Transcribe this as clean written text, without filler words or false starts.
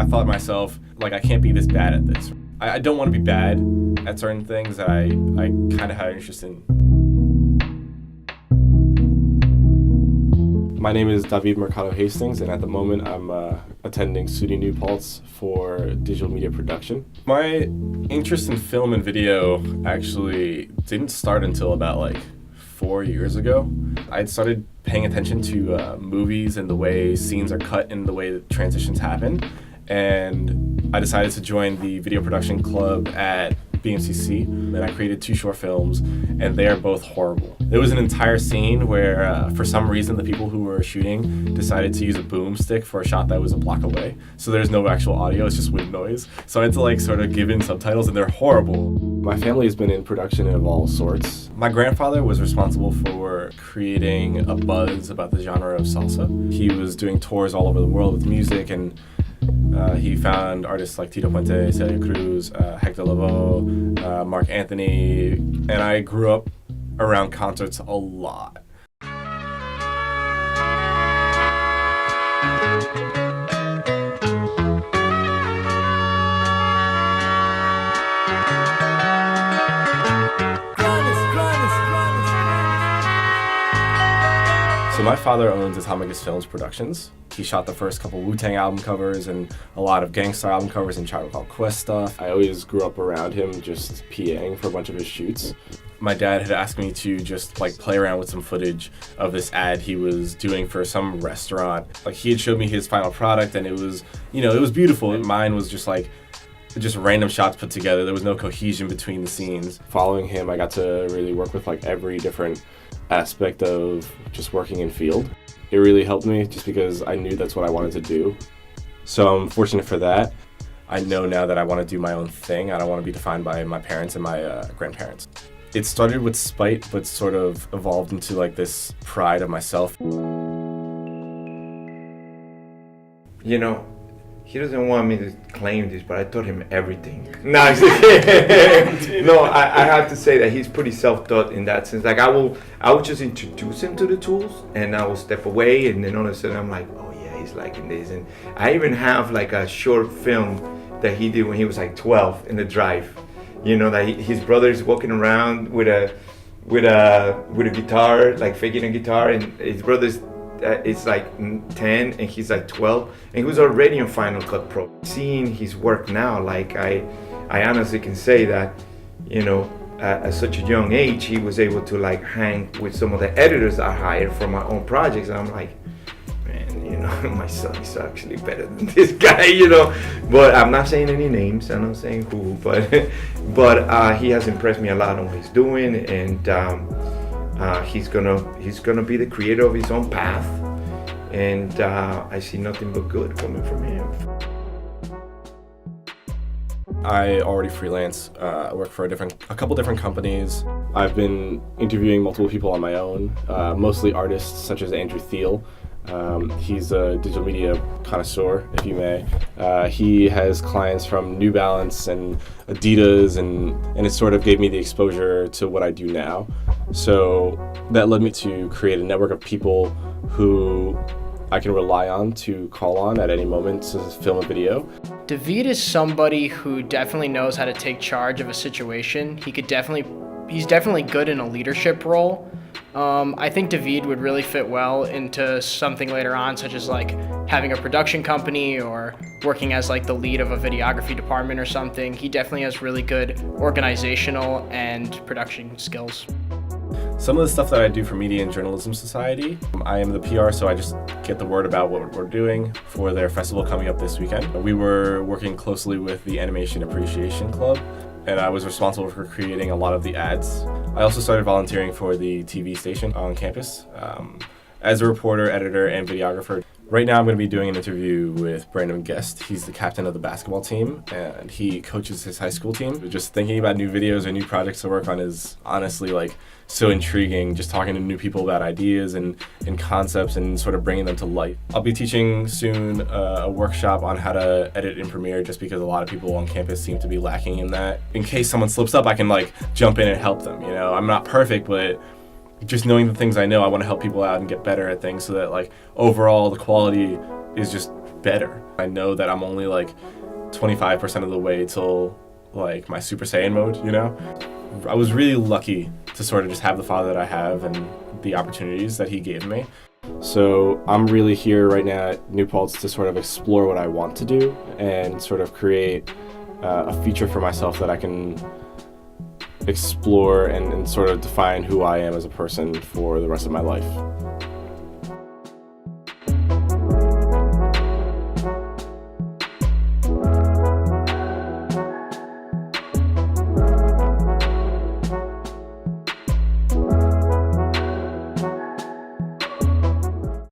thought to myself, like, I can't be this bad at this. I don't want to be bad at certain things that I kind of had an interest in. My name is David Mercado Hastings, and at the moment I'm attending SUNY New Paltz for digital media production. My interest in film and video actually didn't start until about 4 years ago. I'd started paying attention to movies and the way scenes are cut and the way that transitions happen, and I decided to join the video production club at BMCC, and I created 2 short films, and they are both horrible. There was an entire scene where, for some reason, the people who were shooting decided to use a boomstick for a shot that was a block away. So there's no actual audio, it's just wind noise. So I had to sort of give in subtitles, and they're horrible. My family has been in production of all sorts. My grandfather was responsible for creating a buzz about the genre of salsa. He was doing tours all over the world with music, and he found artists like Tito Puente, Celia Cruz, Hector Lavoe, Mark Anthony, and I grew up around concerts a lot. So my father owns Atomic Films Productions. He shot the first couple Wu-Tang album covers and a lot of Gangstar album covers and Tribe Called Quest stuff. I always grew up around him just PAing for a bunch of his shoots. My dad had asked me to just play around with some footage of this ad he was doing for some restaurant. He had showed me his final product, and it was, it was beautiful. Mine was just random shots put together. There was no cohesion between the scenes. Following him, I got to really work with every different aspect of just working in field. It really helped me just because I knew that's what I wanted to do. So I'm fortunate for that. I know now that I want to do my own thing. I don't want to be defined by my parents and my grandparents. It started with spite, but sort of evolved into this pride of myself. He doesn't want me to claim this, but I taught him everything. No, I have to say that he's pretty self-taught in that sense. I will just introduce him to the tools, and I will step away, and then all of a sudden I'm like, oh yeah, he's liking this. And I even have a short film that he did when he was 12 in the drive. That his brother is walking around with a guitar, faking a guitar, and his brother's it's 10 and he's 12, and he was already on Final Cut Pro. Seeing his work now, I honestly can say that, at such a young age, he was able to hang with some of the editors I hired for my own projects, and I'm like, man, my son is actually better than this guy, But I'm not saying any names, I'm not saying who, but he has impressed me a lot on what he's doing, and he's gonna be the creator of his own path, and I see nothing but good coming from him. I already freelance. I work for a couple different companies. I've been interviewing multiple people on my own, mostly artists such as Andrew Thiel. He's a digital media connoisseur, if you may. He has clients from New Balance and Adidas, and it sort of gave me the exposure to what I do now. So that led me to create a network of people who I can rely on to call on at any moment to film a video. David is somebody who definitely knows how to take charge of a situation. He's definitely good in a leadership role. I think David would really fit well into something later on, such as having a production company or working as the lead of a videography department or something. He definitely has really good organizational and production skills. Some of the stuff that I do for Media and Journalism Society, I am the PR, so I just get the word about what we're doing for their festival coming up this weekend. We were working closely with the Animation Appreciation Club, and I was responsible for creating a lot of the ads. I also started volunteering for the TV station on campus as a reporter, editor, and videographer. Right now I'm going to be doing an interview with Brandon Guest. He's the captain of the basketball team, and he coaches his high school team. Just thinking about new videos or new projects to work on is honestly so intriguing, just talking to new people about ideas and concepts and sort of bringing them to life. I'll be teaching soon a workshop on how to edit in Premiere, just because a lot of people on campus seem to be lacking in that. In case someone slips up, I can jump in and help them. I'm not perfect, but just knowing the things I know, I want to help people out and get better at things so that overall the quality is just better. I know that I'm only like 25% of the way till like my Super Saiyan mode, you know? I was really lucky to sort of just have the father that I have and the opportunities that he gave me. So I'm really here right now at New Paltz to sort of explore what I want to do and sort of create a future for myself that I can explore and sort of define who I am as a person for the rest of my life.